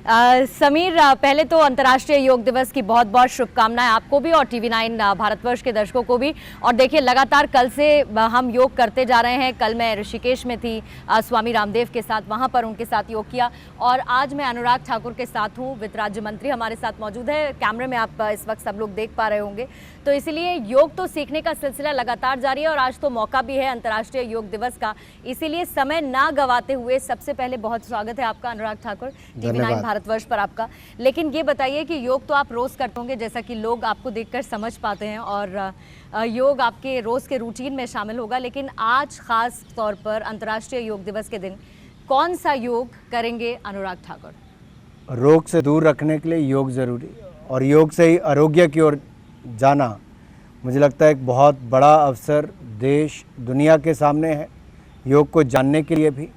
समीर, पहले तो अंतर्राष्ट्रीय योग दिवस की बहुत बहुत शुभकामनाएं आपको भी और टीवी9 भारतवर्ष के दर्शकों को भी। और देखिए, लगातार कल से हम योग करते जा रहे हैं। कल मैं ऋषिकेश में थी स्वामी रामदेव के साथ, वहां पर उनके साथ योग किया। और आज मैं अनुराग ठाकुर के साथ हूं, वित्त राज्य मंत्री हमारे साथ मौजूद है। कैमरे में आप इस वक्त सब लोग देख पा रहे होंगे। तो इसीलिए योग तो सीखने का सिलसिला लगातार जारी है और आज तो मौका भी है अंतर्राष्ट्रीय योग दिवस का। इसीलिए समय ना गवाते हुए सबसे पहले बहुत स्वागत है आपका अनुराग ठाकुर, टीवी9 भारतवर्ष पर आपका। लेकिन ये बताइए कि योग तो आप रोज़ करते होंगे, जैसा कि लोग आपको देखकर समझ पाते हैं, और योग आपके रोज़ के रूटीन में शामिल होगा। लेकिन आज ख़ास तौर पर अंतर्राष्ट्रीय योग दिवस के दिन कौन सा योग करेंगे अनुराग ठाकुर? रोग से दूर रखने के लिए योग ज़रूरी, और योग से ही आरोग्य की ओर जाना मुझे लगता है एक बहुत बड़ा अवसर देश दुनिया के सामने है, योग को जानने के लिए भी।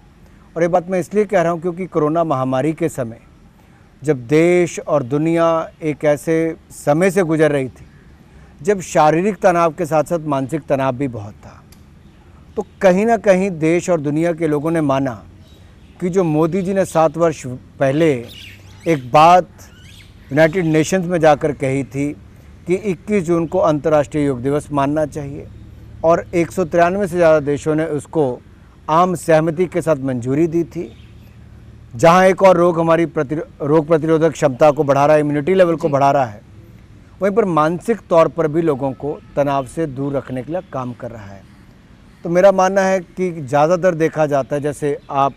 और ये बात मैं इसलिए कह रहा हूँ क्योंकि कोरोना महामारी के समय जब देश और दुनिया एक ऐसे समय से गुजर रही थी जब शारीरिक तनाव के साथ साथ मानसिक तनाव भी बहुत था, तो कहीं ना कहीं देश और दुनिया के लोगों ने माना कि जो मोदी जी ने 7 वर्ष पहले एक बात यूनाइटेड नेशंस में जाकर कही थी कि 21 जून को अंतर्राष्ट्रीय योग दिवस मानना चाहिए, और 193 से ज़्यादा देशों ने उसको आम सहमति के साथ मंजूरी दी थी। जहां एक और रोग हमारी रोग प्रतिरोधक क्षमता को बढ़ा रहा है, इम्यूनिटी लेवल को बढ़ा रहा है, वहीं पर मानसिक तौर पर भी लोगों को तनाव से दूर रखने के लिए काम कर रहा है। तो मेरा मानना है कि ज़्यादातर देखा जाता है जैसे आप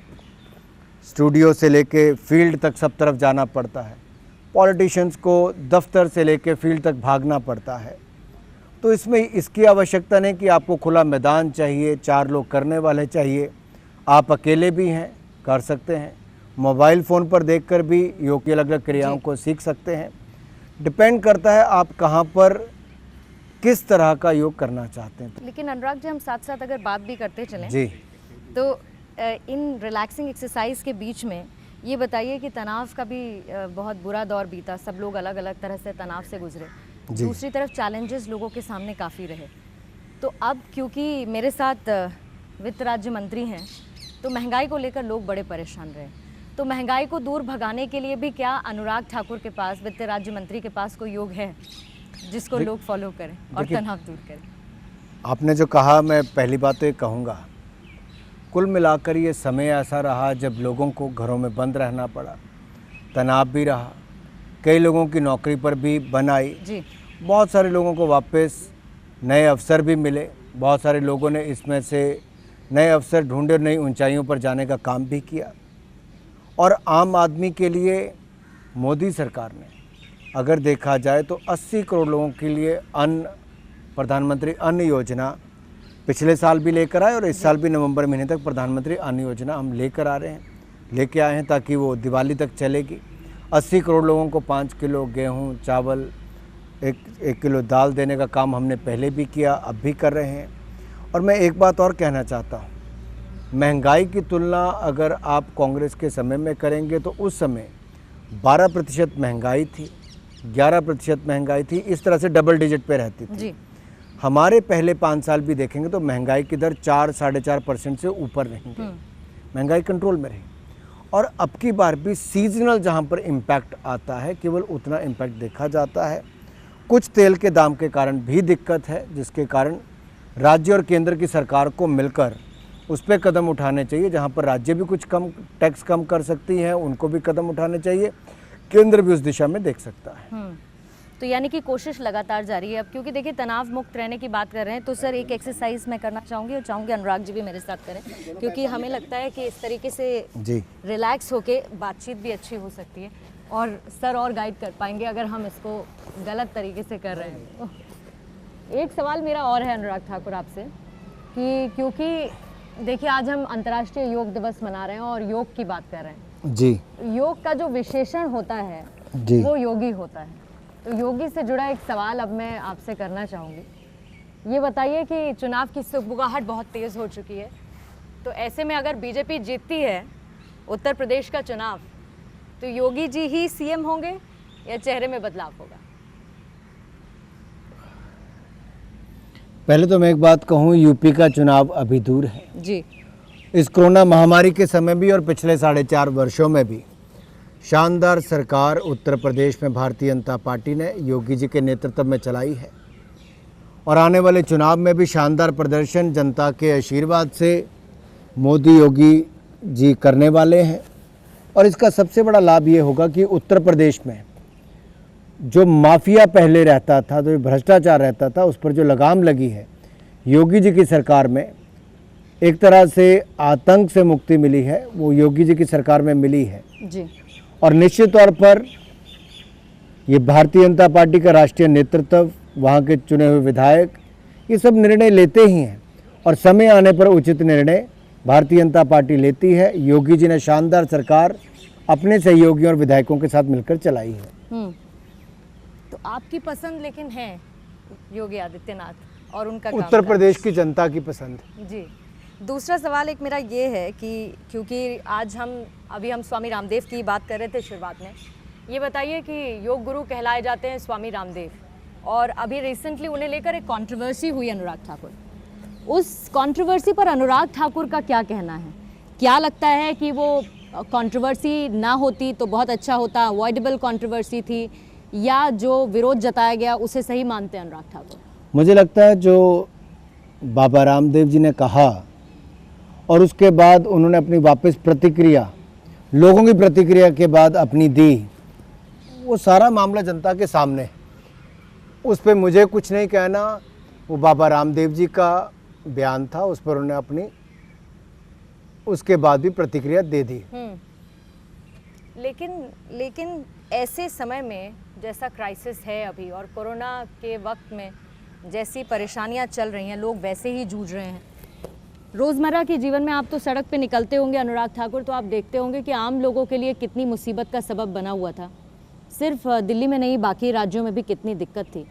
स्टूडियो से लेके फील्ड तक सब तरफ जाना पड़ता है, पॉलिटिशियंस को दफ्तर से लेके फील्ड तक भागना पड़ता है, तो इसमें इसकी आवश्यकता नहीं कि आपको खुला मैदान चाहिए, 4 लोग करने वाले चाहिए। आप अकेले भी हैं, कर सकते हैं। मोबाइल फ़ोन पर देखकर भी योग की अलग अलग क्रियाओं को सीख सकते हैं। डिपेंड करता है आप कहाँ पर किस तरह का योग करना चाहते हैं। लेकिन अनुराग जी, हम साथ साथ अगर बात भी करते चलें जी, तो इन रिलैक्सिंग एक्सरसाइज के बीच में ये बताइए कि तनाव का भी बहुत बुरा दौर बीता, सब लोग अलग अलग तरह से तनाव से गुजरे। दूसरी तरफ चैलेंजेस लोगों के सामने काफ़ी रहे। तो अब क्योंकि मेरे साथ वित्त राज्य मंत्री हैं, तो महंगाई को लेकर लोग बड़े परेशान रहे। तो महंगाई को दूर भगाने के लिए भी क्या अनुराग ठाकुर के पास, वित्त राज्य मंत्री के पास कोई योग है जिसको लोग फॉलो करें और तनाव दूर करें? आपने जो कहा, मैं पहली बात तो ये कहूँगा, कुल मिलाकर ये समय ऐसा रहा जब लोगों को घरों में बंद रहना पड़ा, तनाव भी रहा, कई लोगों की नौकरी पर भी बन आई जी। बहुत सारे लोगों को वापस नए अवसर भी मिले, बहुत सारे लोगों ने इसमें से नए अवसर ढूंढे, नई ऊंचाइयों पर जाने का काम भी किया। और आम आदमी के लिए मोदी सरकार ने अगर देखा जाए तो 80 करोड़ लोगों के लिए प्रधानमंत्री अन्न योजना पिछले साल भी लेकर आए, और इस साल भी नवंबर महीने तक प्रधानमंत्री अन्न योजना हम लेकर आ रहे हैं, लेके आए हैं ताकि वो दिवाली तक चलेगी। 80 करोड़ लोगों को 5 किलो गेहूं, चावल, 1 किलो दाल देने का काम हमने पहले भी किया, अब भी कर रहे हैं। और मैं एक बात और कहना चाहता हूँ, महंगाई की तुलना अगर आप कांग्रेस के समय में करेंगे तो उस समय 12% महंगाई थी, 11% महंगाई थी, इस तरह से डबल डिजिट पे रहती थी जी। हमारे पहले 5 साल भी देखेंगे तो महंगाई की दर 4-4.5% से ऊपर रहेंगे, महंगाई कंट्रोल में रही। और अब की बार भी सीजनल जहाँ पर इम्पैक्ट आता है, केवल उतना इम्पैक्ट देखा जाता है। कुछ तेल के दाम के कारण भी दिक्कत है, जिसके कारण राज्य और केंद्र की सरकार को मिलकर उस पर कदम उठाने चाहिए। जहाँ पर राज्य भी कुछ कम टैक्स कम कर सकती हैं, उनको भी कदम उठाने चाहिए, केंद्र भी उस दिशा में देख सकता है। तो यानी कि कोशिश लगातार जारी है। अब क्योंकि देखिए, तनाव मुक्त रहने की बात कर रहे हैं, तो सर एक एक्सरसाइज मैं करना चाहूँगी और चाहूँगी अनुराग जी भी मेरे साथ करें, क्योंकि हमें लगता है कि इस तरीके से जी रिलैक्स होके बातचीत भी अच्छी हो सकती है और सर और गाइड कर पाएंगे अगर हम इसको गलत तरीके से कर रहे हैं। एक सवाल मेरा और है अनुराग ठाकुर आपसे, कि क्योंकि देखिए आज हम अंतर्राष्ट्रीय योग दिवस मना रहे हैं और योग की बात कर रहे हैं जी, योग का जो विशेषण होता है जी, वो योगी होता है। तो योगी से जुड़ा एक सवाल अब मैं आपसे करना चाहूँगी। ये बताइए कि चुनाव की सुगबुगाहट बहुत तेज़ हो चुकी है, तो ऐसे में अगर बीजेपी जीतती है उत्तर प्रदेश का चुनाव, तो योगी जी ही सीएम होंगे या चेहरे में बदलाव होगा? पहले तो मैं एक बात कहूँ, यूपी का चुनाव अभी दूर है जी। इस कोरोना महामारी के समय भी और पिछले 4.5 वर्षों में भी शानदार सरकार उत्तर प्रदेश में भारतीय जनता पार्टी ने योगी जी के नेतृत्व में चलाई है और आने वाले चुनाव में भी शानदार प्रदर्शन जनता के आशीर्वाद से मोदी योगी जी करने वाले हैं। और इसका सबसे बड़ा लाभ ये होगा कि उत्तर प्रदेश में जो माफिया पहले रहता था, जो भ्रष्टाचार रहता था, उस पर जो लगाम लगी है योगी जी की सरकार में, एक तरह से आतंक से मुक्ति मिली है, वो योगी जी की सरकार में मिली है जी। और निश्चित तौर पर ये भारतीय जनता पार्टी का राष्ट्रीय नेतृत्व, वहाँ के चुने हुए विधायक, ये सब निर्णय लेते ही हैं और समय आने पर उचित निर्णय भारतीय जनता पार्टी लेती है। योगी जी ने शानदार सरकार अपने सहयोगियों और विधायकों के साथ मिलकर चलाई है। तो आपकी पसंद लेकिन है योगी आदित्यनाथ और उनका उत्तर प्रदेश की जनता की पसंद जी। दूसरा सवाल एक मेरा ये है कि क्योंकि आज हम स्वामी रामदेव की बात कर रहे थे शुरुआत में, ये बताइए कि योग गुरु कहलाए जाते हैं स्वामी रामदेव, और अभी रिसेंटली उन्हें लेकर एक कंट्रोवर्सी हुई अनुराग ठाकुर। उस कंट्रोवर्सी पर अनुराग ठाकुर का क्या कहना है? क्या लगता है कि वो कंट्रोवर्सी ना होती तो बहुत अच्छा होता, अवॉइडेबल कंट्रोवर्सी थी, या जो विरोध जताया गया उसे सही मानते हैं अनुराग ठाकुर? मुझे लगता है जो बाबा रामदेव जी ने कहा और उसके बाद उन्होंने अपनी वापस प्रतिक्रिया, लोगों की प्रतिक्रिया के बाद अपनी दी, वो सारा मामला जनता के सामने, उस पर मुझे कुछ नहीं कहना। वो बाबा रामदेव जी का बयान था, उस पर उन्होंने अपनी उसके बाद भी प्रतिक्रिया दे दी। लेकिन ऐसे समय में जैसा क्राइसिस है अभी और कोरोना के वक्त में जैसी परेशानियां चल रही हैं, लोग वैसे ही जूझ रहे हैं। रोज़मर्रा के जीवन में आप तो सड़क पे निकलते होंगे अनुराग ठाकुर, तो आप देखते होंगे कि आम लोगों के लिए कितनी मुसीबत का सबब बना हुआ था। सिर्फ दिल्ली में नहीं, बाकी राज्यों में भी कितनी दिक्कत थी।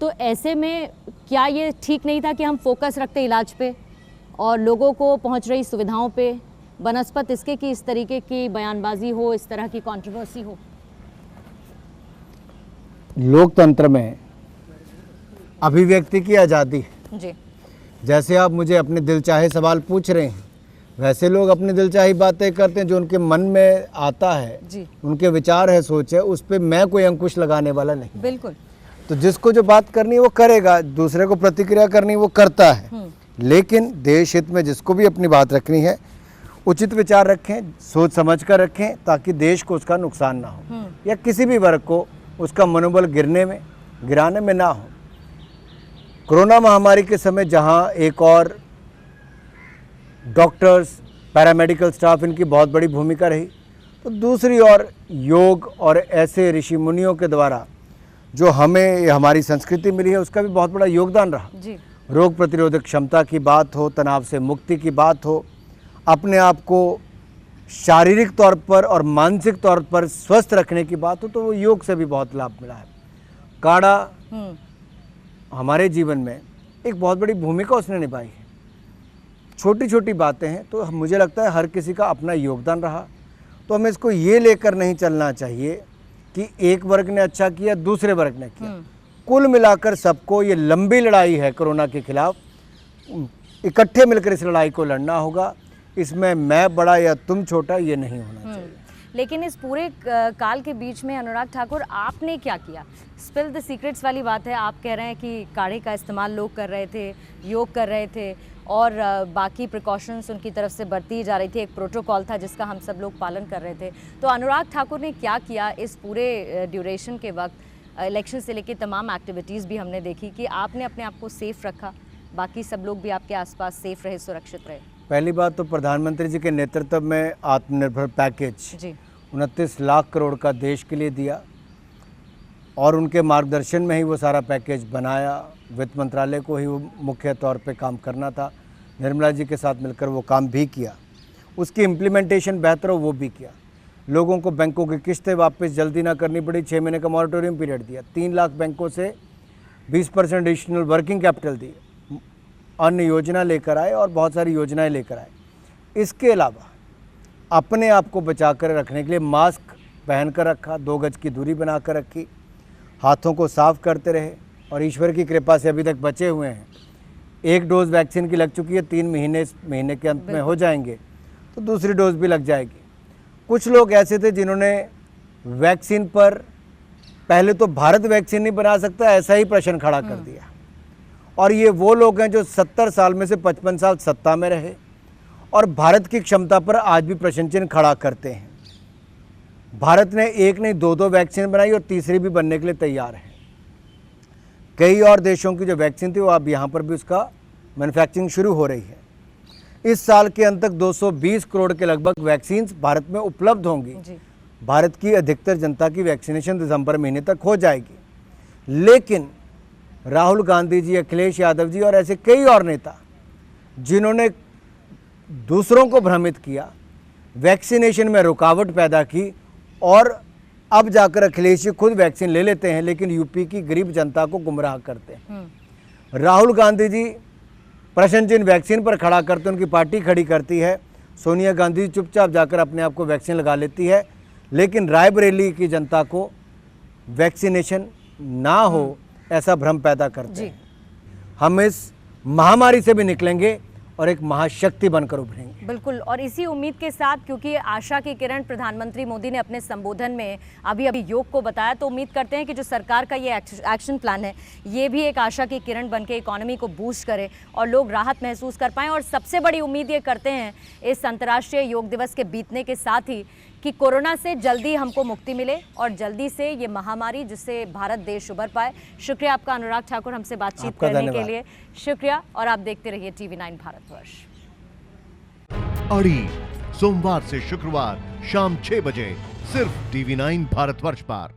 तो ऐसे में क्या ये ठीक नहीं था कि हम फोकस रखते इलाज पे और लोगों को पहुंच रही सुविधाओं पे, बनस्पत इसके कि इस तरीके की बयानबाजी हो, इस तरह की कंट्रोवर्सी हो? लोकतंत्र में अभिव्यक्ति की आज़ादी जी। जैसे आप मुझे अपने दिल चाहे सवाल पूछ रहे हैं, वैसे लोग अपने दिल चाहे बातें करते हैं, जो उनके मन में आता है जी। उनके विचार है, सोच है, उस पर मैं कोई अंकुश लगाने वाला नहीं। बिल्कुल। तो जिसको जो बात करनी है वो करेगा, दूसरे को प्रतिक्रिया करनी वो करता है, लेकिन देश हित में जिसको भी अपनी बात रखनी है उचित विचार रखें, सोच समझ कर रखें, ताकि देश को उसका नुकसान ना हो या किसी भी वर्ग को उसका मनोबल गिराने में ना हो। कोरोना महामारी के समय जहां एक और डॉक्टर्स, पैरामेडिकल स्टाफ, इनकी बहुत बड़ी भूमिका रही, तो दूसरी ओर योग और ऐसे ऋषि मुनियों के द्वारा जो हमें हमारी संस्कृति मिली है उसका भी बहुत बड़ा योगदान रहा जी। रोग प्रतिरोधक क्षमता की बात हो, तनाव से मुक्ति की बात हो, अपने आप को शारीरिक तौर पर और मानसिक तौर पर स्वस्थ रखने की बात हो, तो वो योग से भी बहुत लाभ मिला है। काढ़ा हमारे जीवन में एक बहुत बड़ी भूमिका उसने निभाई है। छोटी छोटी बातें हैं, तो मुझे लगता है हर किसी का अपना योगदान रहा, तो हमें इसको ये लेकर नहीं चलना चाहिए कि एक वर्ग ने अच्छा किया, दूसरे वर्ग ने किया। कुल मिलाकर सबको ये लंबी लड़ाई है कोरोना के खिलाफ, इकट्ठे मिलकर इस लड़ाई को लड़ना होगा। इसमें मैं बड़ा या तुम छोटा ये नहीं होना चाहिए। लेकिन इस पूरे काल के बीच में अनुराग ठाकुर आपने क्या किया? स्पिल द सीक्रेट्स वाली बात है। आप कह रहे हैं कि काढ़े का इस्तेमाल लोग कर रहे थे, योग कर रहे थे और बाकी प्रिकॉशंस उनकी तरफ से बरती जा रही थी, एक प्रोटोकॉल था जिसका हम सब लोग पालन कर रहे थे। तो अनुराग ठाकुर ने क्या किया इस पूरे ड्यूरेशन के वक्त? इलेक्शन से लेकर तमाम एक्टिविटीज़ भी हमने देखी कि आपने अपने आप को सेफ रखा, बाकी सब लोग भी आपके आसपास सेफ रहे, सुरक्षित रहे। पहली बात तो प्रधानमंत्री जी के नेतृत्व में आत्मनिर्भर पैकेज जी 29 लाख करोड़ का देश के लिए दिया और उनके मार्गदर्शन में ही वो सारा पैकेज बनाया। वित्त मंत्रालय को ही वो मुख्य तौर पे काम करना था, निर्मला जी के साथ मिलकर वो काम भी किया, उसकी इम्प्लीमेंटेशन बेहतर हो वो भी किया। लोगों को बैंकों की किस्तें वापस जल्दी ना करनी पड़ी, 6 महीने का मॉरेटोरियम पीरियड दिया, 3 लाख बैंकों से 20% एडिशनल वर्किंग कैपिटल दी, अन्य योजना लेकर आए और बहुत सारी योजनाएं लेकर आए। इसके अलावा अपने आप को बचा कर रखने के लिए मास्क पहन कर रखा, 2 गज की दूरी बना कर रखी, हाथों को साफ करते रहे और ईश्वर की कृपा से अभी तक बचे हुए हैं। 1 डोज वैक्सीन की लग चुकी है, 3 महीने के अंत में हो जाएंगे तो दूसरी डोज भी लग जाएगी। कुछ लोग ऐसे थे जिन्होंने वैक्सीन पर पहले तो भारत वैक्सीन नहीं बना सकता, ऐसा ही प्रश्न खड़ा कर दिया। और ये वो लोग हैं जो 70 साल में से 55 साल सत्ता में रहे और भारत की क्षमता पर आज भी प्रश्न चिन्ह खड़ा करते हैं। भारत ने एक नहीं दो वैक्सीन बनाई और तीसरी भी बनने के लिए तैयार है। कई और देशों की जो वैक्सीन थी वो अब यहाँ पर भी उसका मैन्युफैक्चरिंग शुरू हो रही है। इस साल के अंत तक 220 करोड़ के लगभग वैक्सीन भारत में उपलब्ध होंगी। भारत की अधिकतर जनता की वैक्सीनेशन दिसंबर महीने तक हो जाएगी। लेकिन राहुल गांधी जी, अखिलेश यादव जी और ऐसे कई और नेता जिन्होंने दूसरों को भ्रमित किया, वैक्सीनेशन में रुकावट पैदा की और अब जाकर अखिलेश जी खुद वैक्सीन ले लेते हैं लेकिन यूपी की गरीब जनता को गुमराह करते हैं। राहुल गांधी जी प्रश्न चिन्ह वैक्सीन पर खड़ा करते, उनकी पार्टी खड़ी करती है। सोनिया गांधी जी चुपचाप जाकर अपने आप को वैक्सीन लगा लेती है, लेकिन रायबरेली की जनता को वैक्सीनेशन ना हो ऐसा भ्रम पैदा करते हैं। हम इस महामारी से भी निकलेंगे और एक महाशक्ति बनकर उभरेंगे। बिल्कुल, और इसी उम्मीद के साथ, क्योंकि आशा की किरण प्रधानमंत्री मोदी ने अपने संबोधन में अभी योग को बताया, तो उम्मीद करते हैं कि जो सरकार का ये एक्शन प्लान है ये भी एक आशा की किरण बनके इकोनॉमी को बूस्ट करे और लोग राहत महसूस कर पाएं। और सबसे बड़ी उम्मीद ये करते हैं इस अंतर्राष्ट्रीय योग दिवस के बीतने के साथ ही कि कोरोना से जल्दी हमको मुक्ति मिले और जल्दी से ये महामारी जिससे भारत देश उभर पाए। शुक्रिया आपका अनुराग ठाकुर, हमसे बातचीत करने के लिए शुक्रिया। और आप देखते रहिए TV9 भारतवर्ष। अड़ी सोमवार से शुक्रवार शाम 6 बजे सिर्फ TV9 भारतवर्ष पर।